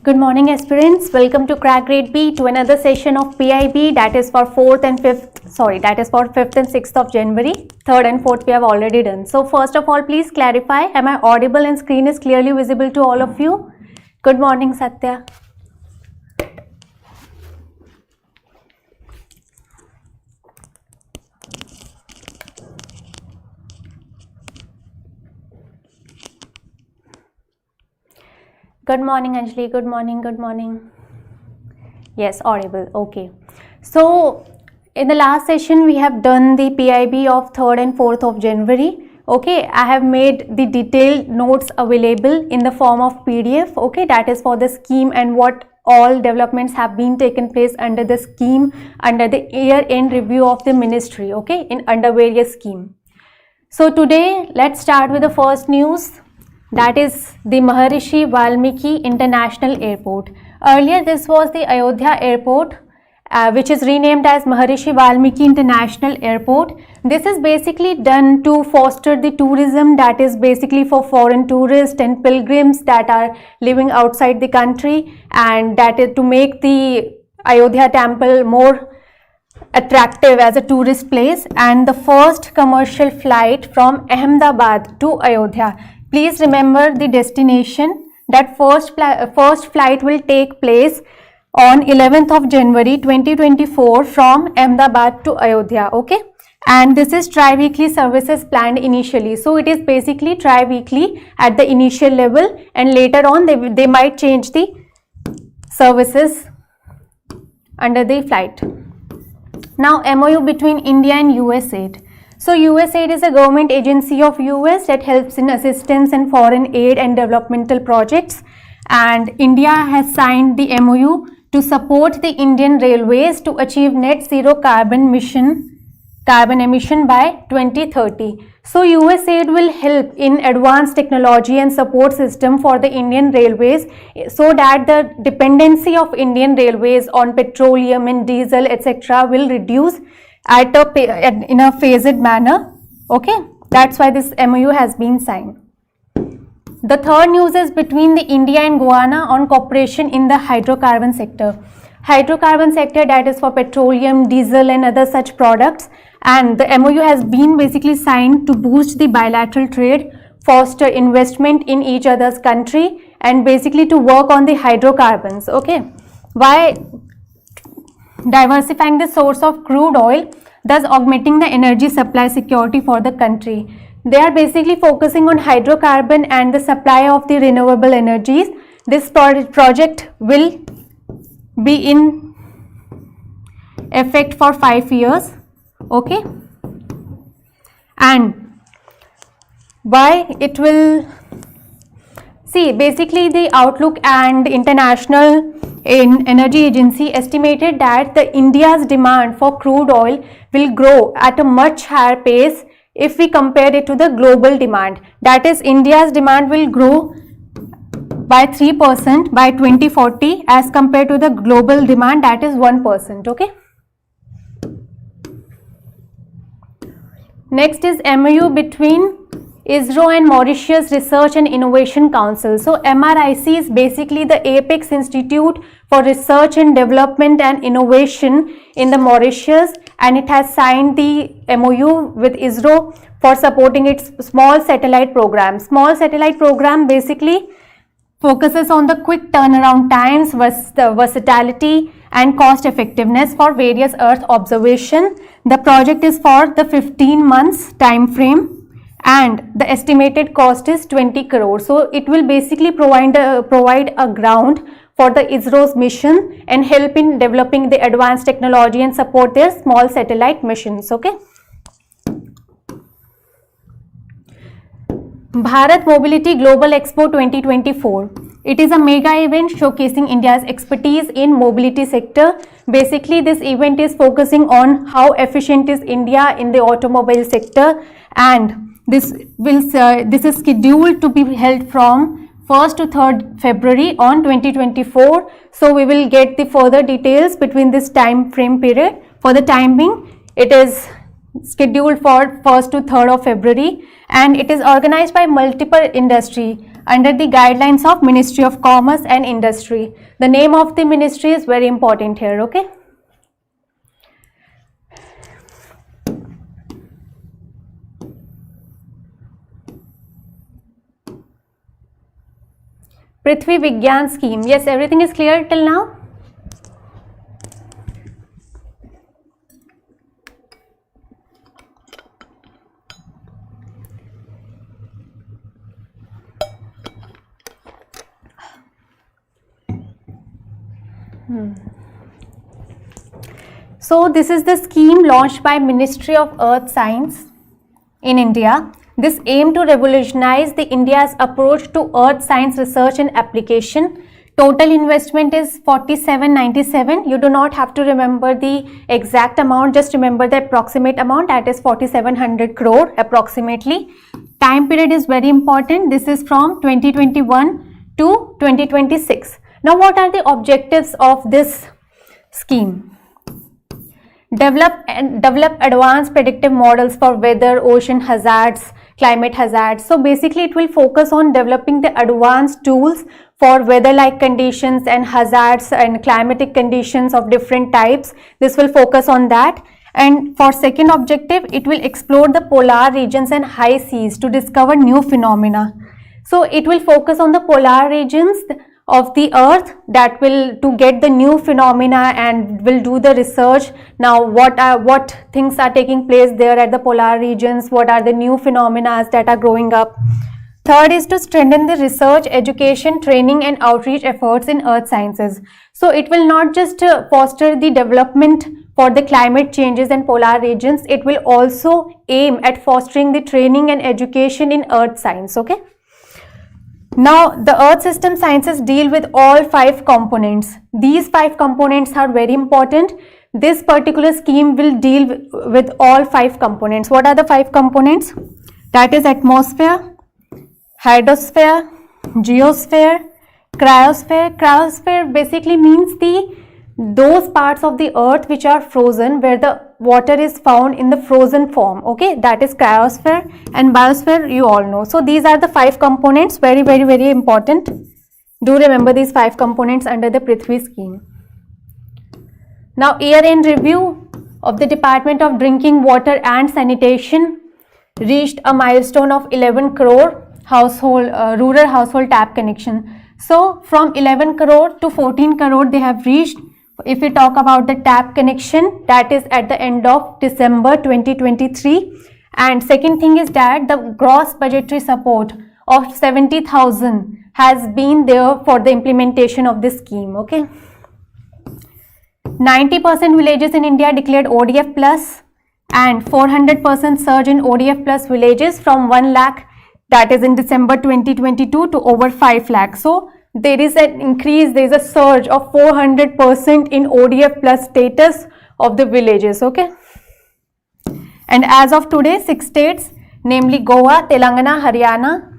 Good morning aspirants, welcome to Crack Grade B to another session of PIB, that is for 5th and 6th of January. 3rd and 4th we have already done. So first of all, please clarify, am I audible and screen is clearly visible to all of you? Good morning Satya. Good morning Anjali, good morning. Yes, audible, okay. So in the last session we have done the PIB of 3rd and 4th of January. Okay, I have made the detailed notes available in the form of PDF. Okay, that is for the scheme and what all developments have been taken place under the scheme, under the year-end review of the ministry, okay, under various scheme. So today let's start with the first news. That is the Maharishi Valmiki International Airport. Earlier this was the Ayodhya Airport, which is renamed as Maharishi Valmiki International Airport. This is basically done to foster the tourism, that is basically for foreign tourists and pilgrims that are living outside the country, and that is to make the Ayodhya temple more attractive as a tourist place. And the first commercial flight from Ahmedabad to Ayodhya. Please remember the destination. That first flight will take place on 11th of January 2024 from Ahmedabad to Ayodhya, okay? And this is tri-weekly services planned initially. So it is basically tri-weekly at the initial level, and later on they might change the services under the flight. Now MOU between India and USAID. So USAID is a government agency of US that helps in assistance and foreign aid and developmental projects, and India has signed the MOU to support the Indian Railways to achieve net zero carbon emission by 2030. So USAID will help in advanced technology and support system for the Indian Railways, so that the dependency of Indian Railways on petroleum and diesel etc. will reduce in a phased manner, okay? That's why this MOU has been signed. The third news is between the India and Guyana on cooperation in the hydrocarbon sector. Hydrocarbon sector, that is for petroleum, diesel and other such products, and the MOU has been basically signed to boost the bilateral trade, foster investment in each other's country, and basically to work on the hydrocarbons, okay? Why? Diversifying the source of crude oil, thus augmenting the energy supply security for the country. They are basically focusing on hydrocarbon and the supply of the renewable energies. This project will be in effect for 5 years, okay? And why it will, see, basically the Outlook and International Energy Agency estimated that the India's demand for crude oil will grow at a much higher pace if we compare it to the global demand. That is, India's demand will grow by 3% by 2040 as compared to the global demand, that is 1%, okay? Next is MOU between ISRO and Mauritius Research and Innovation Council. So MRIC is basically the apex institute for research and development and innovation in the Mauritius, and it has signed the MOU with ISRO for supporting its small satellite program. Small satellite program basically focuses on the quick turnaround times, versatility and cost effectiveness for various Earth observation. The project is for the 15 months time frame, and the estimated cost is 20 crores. So it will basically provide a ground for the ISRO's mission and help in developing the advanced technology and support their small satellite missions, okay? Bharat Mobility Global Expo 2024. It is a mega event showcasing India's expertise in mobility sector. Basically, this event is focusing on how efficient is India in the automobile sector, and this is scheduled to be held from 1st to 3rd February on 2024. So we will get the further details between this time frame period. For the time being, it is scheduled for 1st to 3rd of February, and it is organized by multiple industry. under the guidelines of Ministry of Commerce and Industry. The name of the ministry is very important here, okay? Prithvi Vigyan scheme. Yes, everything is clear till now? So this is the scheme launched by Ministry of Earth Science in India. This aimed to revolutionize the India's approach to earth science research and application. Total investment is 4797. You do not have to remember the exact amount, just remember the approximate amount, that is 4700 crore approximately. Time period is very important. This is from 2021 to 2026. Now what are the objectives of this scheme? Develop advanced predictive models for weather, ocean hazards, climate hazards. So basically it will focus on developing the advanced tools for weather-like conditions and hazards and climatic conditions of different types. This will focus on that. And for second objective, it will explore the polar regions and high seas to discover new phenomena. So it will focus on the polar regions of the earth, that will to get the new phenomena and will do the research. Now what things are taking place there at the polar regions, what are the new phenomena that are growing up. Third is to strengthen the research, education, training and outreach efforts in earth sciences. So it will not just foster the development for the climate changes and polar regions, it will also aim at fostering the training and education in earth science, okay? Now, the earth system sciences deal with all 5 components. These 5 components are very important. This particular scheme will deal with all 5 components. What are the 5 components? That is atmosphere, hydrosphere, geosphere, cryosphere. Cryosphere basically means those parts of the earth which are frozen, where the water is found in the frozen form, okay, that is cryosphere. And biosphere you all know. So these are the 5 components, very important. Do remember these 5 components under the Prithvi scheme. Now year-end review of the Department of Drinking Water and Sanitation reached a milestone of 11 crore household rural household tap connection. So from 11 crore to 14 crore they have reached. If we talk about the tap connection, that is at the end of December 2023. And second thing is that the gross budgetary support of 70,000 has been there for the implementation of this scheme, okay. 90% villages in India declared ODF plus, and 400% surge in ODF plus villages from 1 lakh, that is in December 2022, to over 5 lakh. So there is an increase, there is a surge of 400% in ODF plus status of the villages, okay. And as of today, 6 states, namely Goa, Telangana, Haryana,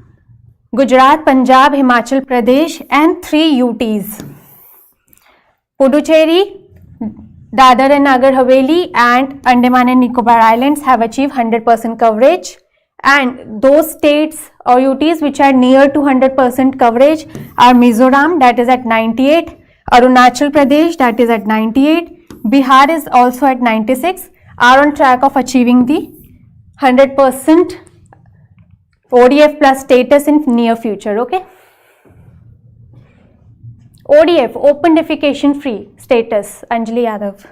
Gujarat, Punjab, Himachal Pradesh and 3 UTs. Puducherry, Dadar and Nagar Haveli and Andaman and Nicobar Islands have achieved 100% coverage. And those states or UTs which are near to 100% coverage are Mizoram, that is at 98, Arunachal Pradesh, that is at 98, Bihar is also at 96, are on track of achieving the 100% ODF plus status in near future, okay. ODF, open defecation free status, Anjali Yadav.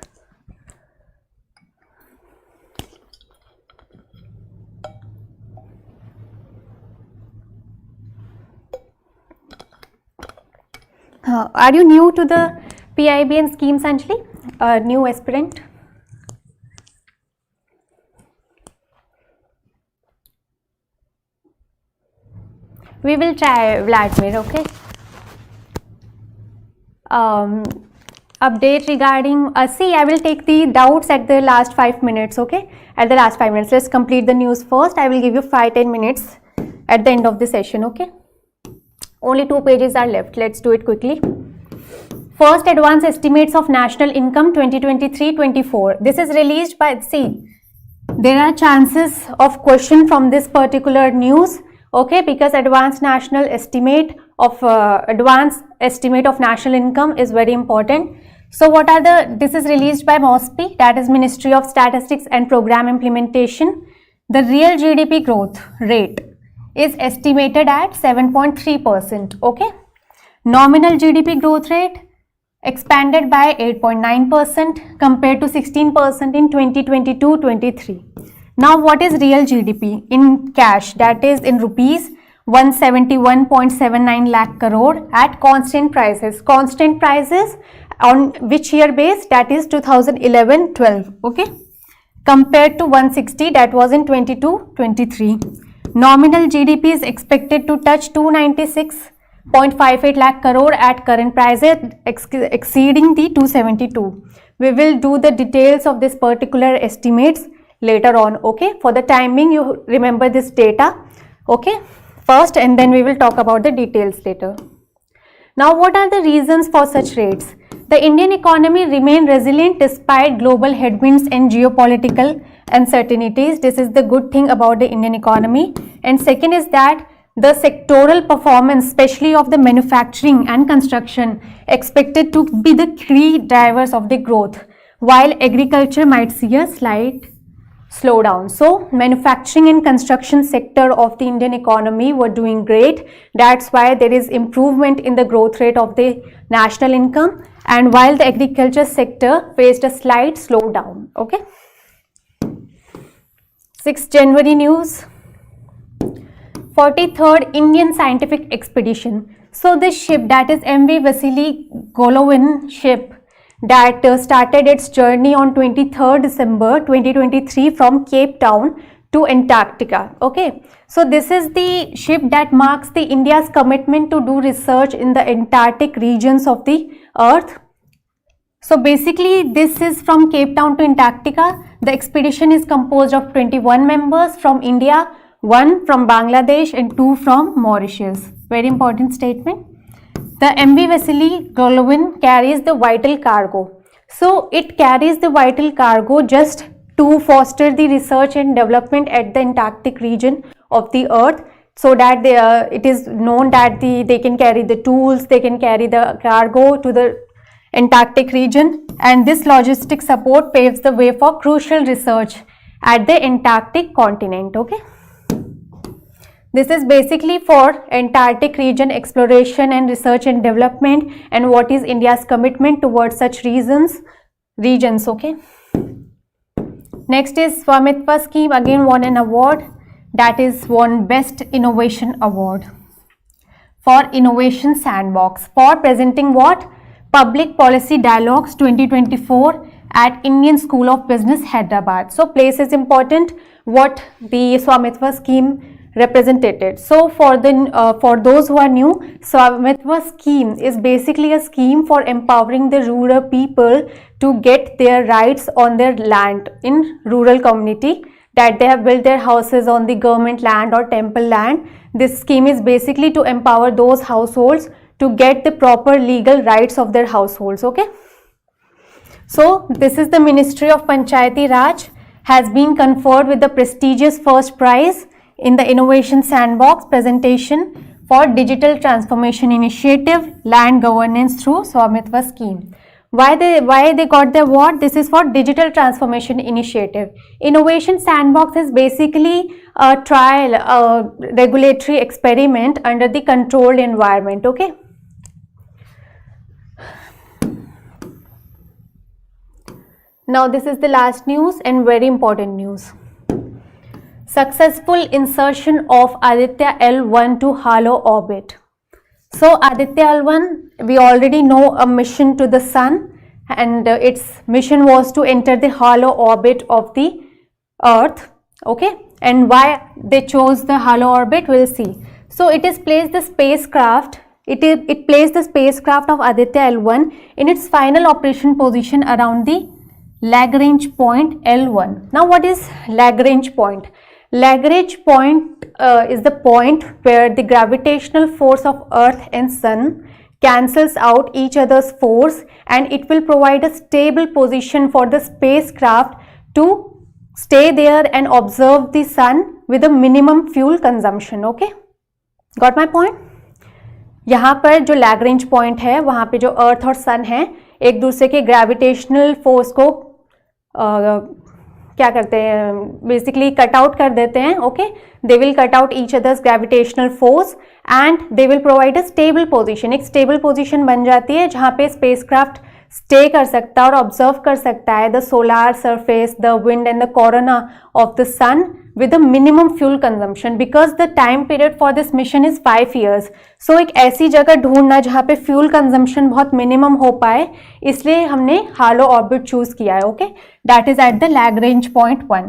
Are you new to the PIB and schemes, Anjali? New aspirant? We will try, Vladimir, okay? Update regarding, see, I will take the doubts at the last 5 minutes, okay? At the last 5 minutes, let's complete the news first. I will give you 5-10 minutes at the end of the session, okay? Only 2 pages are left. Let's do it quickly. First, advance estimates of national income 2023-24. This is released by, see, there are chances of question from this particular news, okay, because advanced estimate of national income is very important. So what are this is released by MOSPI, that is Ministry of Statistics and Program Implementation. The real GDP growth rate is estimated at 7.3%, okay. Nominal GDP growth rate expanded by 8.9% compared to 16% in 2022-23. Now what is real GDP in cash, that is in rupees 171.79 lakh crore at constant prices. Constant prices on which year base, that is 2011-12, okay, compared to 160 that was in 22-23. Nominal GDP is expected to touch 296.58 lakh crore at current prices, exceeding the 272. We will do the details of this particular estimates later on, okay. For the timing, you remember this data, okay, first, and then we will talk about the details later. Now what are the reasons for such rates? The Indian economy remained resilient despite global headwinds and geopolitical uncertainties. This is the good thing about the Indian economy. And second is that the sectoral performance, especially of the manufacturing and construction, expected to be the key drivers of the growth, while agriculture might see a slight slowdown. So manufacturing and construction sector of the Indian economy were doing great. That's why there is improvement in the growth rate of the national income, and while the agriculture sector faced a slight slowdown, okay. 6th January news. 43rd Indian Scientific Expedition. So this ship, that is MV Vasily Golovin ship, that started its journey on 23rd December 2023 from Cape Town to Antarctica, okay. So this is the ship that marks the India's commitment to do research in the Antarctic regions of the earth. So basically this is from Cape Town to Antarctica. The expedition is composed of 21 members from India, 1 from Bangladesh and 2 from Mauritius. Very important statement. The MV Vasily Golovin carries the vital cargo. So it carries the vital cargo just to foster the research and development at the Antarctic region of the earth, so that it is known that they can carry the tools, they can carry the cargo to the Antarctic region, and this logistic support paves the way for crucial research at the Antarctic continent, okay. This is basically for Antarctic region exploration and research and development, and what is India's commitment towards such regions, okay. Next is Swamitva scheme, again won an award, that is won Best Innovation Award for Innovation Sandbox for presenting what? Public Policy Dialogues 2024 at Indian School of Business, Hyderabad. So place is important, what the Swamitva scheme represented. So for those who are new, Swamitva scheme is basically a scheme for empowering the rural people to get their rights on their land in rural community, that they have built their houses on the government land or temple land. This scheme is basically to empower those households to get the proper legal rights of their households, okay. So this is the Ministry of Panchayati Raj has been conferred with the prestigious first prize in the Innovation Sandbox presentation for Digital Transformation Initiative Land Governance through Swamitva scheme. Why they got the award? This is for Digital Transformation Initiative. Innovation Sandbox is basically a trial, a regulatory experiment under the controlled environment, okay. Now this is the last news and very important news. Successful insertion of Aditya L1 to hollow orbit. So Aditya L1, we already know, a mission to the sun, and its mission was to enter the hollow orbit of the earth, okay. And why they chose the hollow orbit, we'll see. So it is placed the spacecraft, it placed the spacecraft of Aditya L1 in its final operation position around the Lagrange point L1. Now what is Lagrange point? Lagrange point is the point where the gravitational force of Earth and Sun cancels out each other's force, and it will provide a stable position for the spacecraft to stay there and observe the Sun with a minimum fuel consumption, okay. Got my point? यहाँ पर जो Lagrange point है वहाँ पे जो अर्थ और सन है एक दूसरे के ग्रेविटेशनल फोर्स को क्या करते हैं, बेसिकली कट आउट कर देते हैं. Okay, they will cut out each others gravitational force and they will provide a stable position. एक स्टेबल पोजीशन बन जाती है जहाँ पे स्पेसक्राफ्ट स्टे कर सकता है और ऑब्जर्व कर सकता है the solar surface, the wind and the corona of the sun with a minimum fuel consumption because the time period for this mission is 5 years. So एक ऐसी जगह ढूंढना जहाँ पे fuel consumption बहुत minimum हो पाए, इसलिए हमने halo orbit choose किया है. Okay, that is at the Lagrange point 1.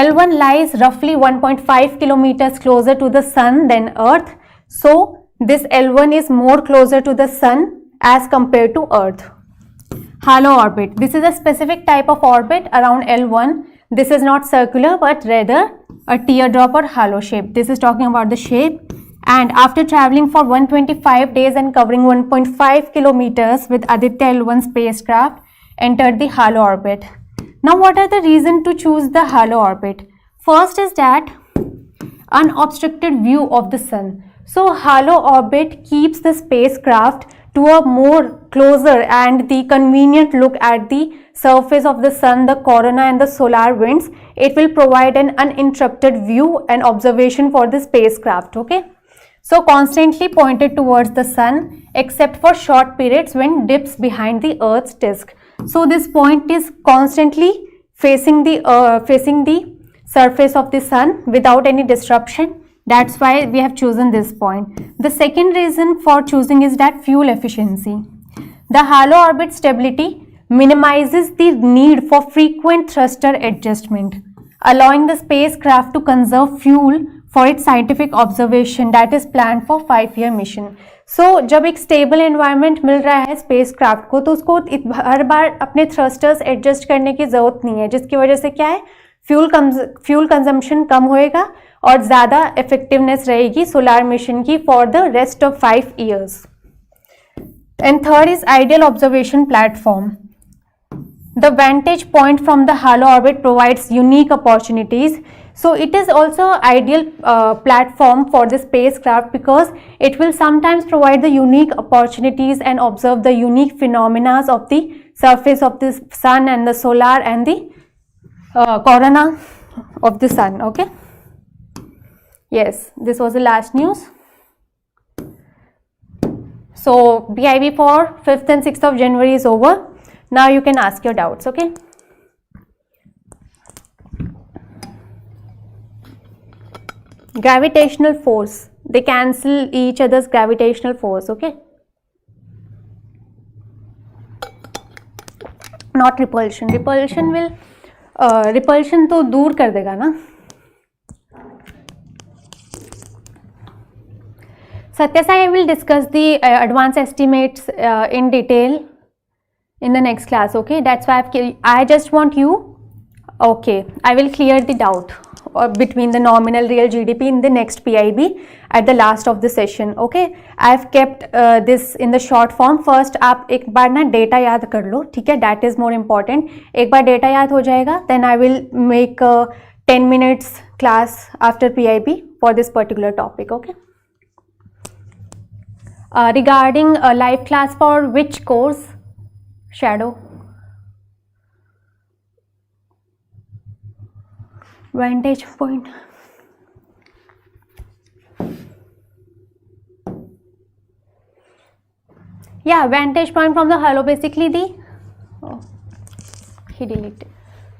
L1 lies roughly 1.5 kilometers closer to the sun than Earth. So this L1 is more closer to the sun as compared to Earth. Halo orbit. This is a specific type of orbit around L1. This is not circular but rather a teardrop or halo shape. This is talking about the shape. And after traveling for 125 days and covering 1.5 kilometers with Aditya L1 spacecraft, entered the halo orbit. Now what are the reasons to choose the halo orbit? First is that unobstructed view of the sun. So halo orbit keeps the spacecraft to a more closer and the convenient look at the surface of the sun, the corona and the solar winds. It will provide an uninterrupted view and observation for the spacecraft. Okay, so constantly pointed towards the sun except for short periods when dips behind the earth's disk. So this point is constantly facing the surface of the sun without any disruption. That's why we have chosen this point. The second reason for choosing is that fuel efficiency. The halo orbit stability minimizes the need for frequent thruster adjustment, allowing the spacecraft to conserve fuel for its scientific observation that is planned for 5-year mission. So जब एक stable environment मिल रहा है spacecraft को, तो उसको हर बार अपने thrusters adjust करने की ज़रूरत नहीं है, जिसकी वजह से क्या है, fuel consumption कम होएगा और ज़्यादा effectiveness रहेगी solar mission की for the rest of 5 years. And third is ideal observation platform. The vantage point from the halo orbit provides unique opportunities. So it is also ideal platform for the spacecraft because it will sometimes provide the unique opportunities and observe the unique phenomena of the surface of the sun and the solar and the corona of the sun. Okay. Yes, this was the last news. So PIB for 5th and 6th of January is over. Now you can ask your doubts. Okay. Gravitational force. They cancel each other's gravitational force. Okay. Not repulsion. Repulsion will repulsion तो दूर कर देगा ना. Satyasai will discuss the advanced estimates in detail in the next class. Okay, that's why I just want you. Okay, I will clear the doubt between the nominal real GDP in the next PIB at the last of the session. Okay, I have kept this in the short form. First आप एक बार ना data याद कर लो, ठीक है? That is more important. एक बार data याद हो जाएगा, then I will make a 10 minutes class after PIB for this particular topic. Okay. Regarding a live class for which course? Shadow. Vantage point. Yeah, vantage point from the halo, basically the he deleted.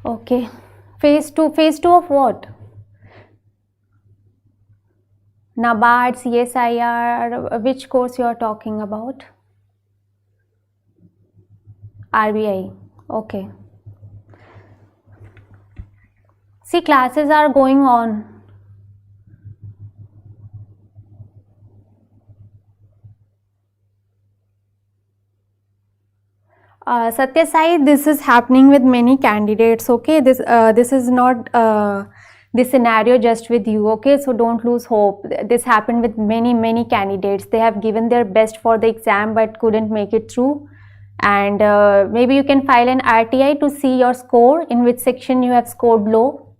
Okay, phase 2 of what? NABARD, CSIR, which course you are talking about? RBI. Okay. See, classes are going on. Satyasai, this is happening with many candidates. Okay, this is not this scenario just with you. Okay, so don't lose hope. This happened with many candidates. They have given their best for the exam but couldn't make it through. And maybe you can file an RTI to see your score, in which section you have scored low.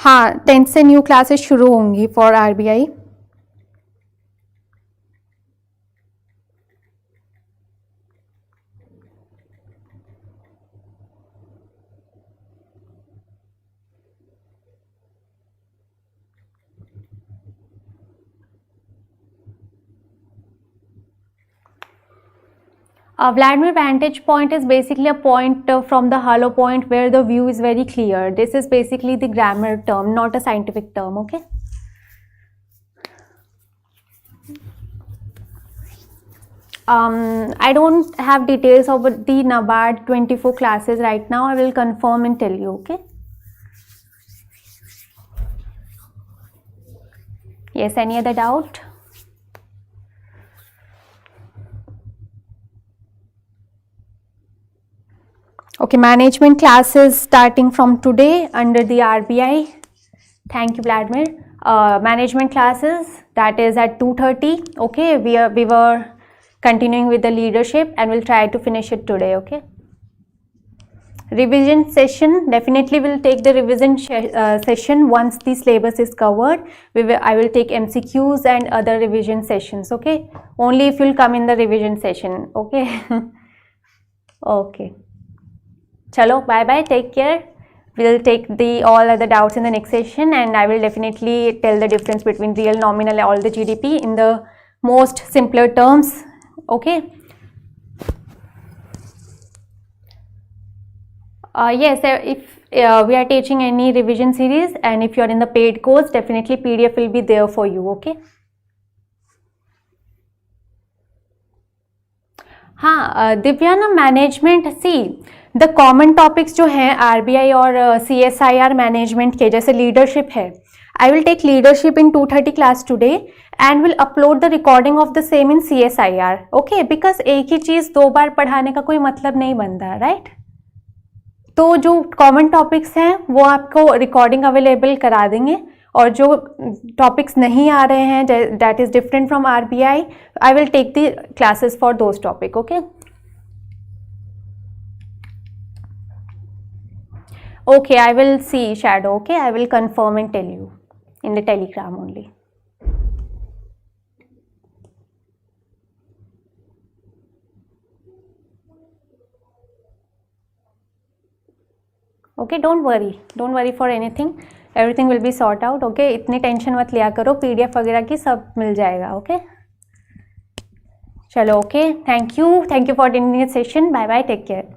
हाँ 10th से new classes शुरू होंगी for RBI। Vladimir vantage point is basically a point from the hollow point where the view is very clear. This is basically the grammar term, not a scientific term. Okay. I don't have details of the NABARD 24 classes right now. I will confirm and tell you. Okay. Yes. Any other doubt? Okay, management classes starting from today under the RBI. Thank you, Vladimir. Management classes, that is at 2:30. Okay, we were continuing with the leadership and we'll try to finish it today. Okay. Revision session, definitely will take the revision session once the syllabus is covered. I will take MCQs and other revision sessions. Okay, only if you'll come in the revision session. Okay. Okay. Chalo, bye bye, take care. We'll take all other doubts in the next session, and I will definitely tell the difference between real, nominal, all the GDP in the most simpler terms. Okay. Yes, if we are teaching any revision series and if you are in the paid course, definitely PDF will be there for you. Okay. हाँ दिव्या ना management see the common topics जो हैं RBI और CSIR management के, जैसे leadership है, I will take leadership in 2:30 class today and will upload the recording of the same in CSIR. Okay, because एक ही चीज़ 2 बार पढ़ाने का कोई मतलब नहीं बनता, राइट? तो जो कॉमन टॉपिक्स हैं वो आपको रिकॉर्डिंग अवेलेबल करा देंगे, और जो टॉपिक्स नहीं आ रहे हैं that is different from RBI, I will take the classes for those topic. Okay. Okay, I will see shadow. Okay, I will confirm and tell you in the telegram only. Okay, don't worry for anything. Everything will be sorted out. Okay, इतनी tension मत लिया करो, PDF वगैरह की सब मिल जाएगा. Okay, चलो. Okay, thank you for attending this session. Bye bye, take care.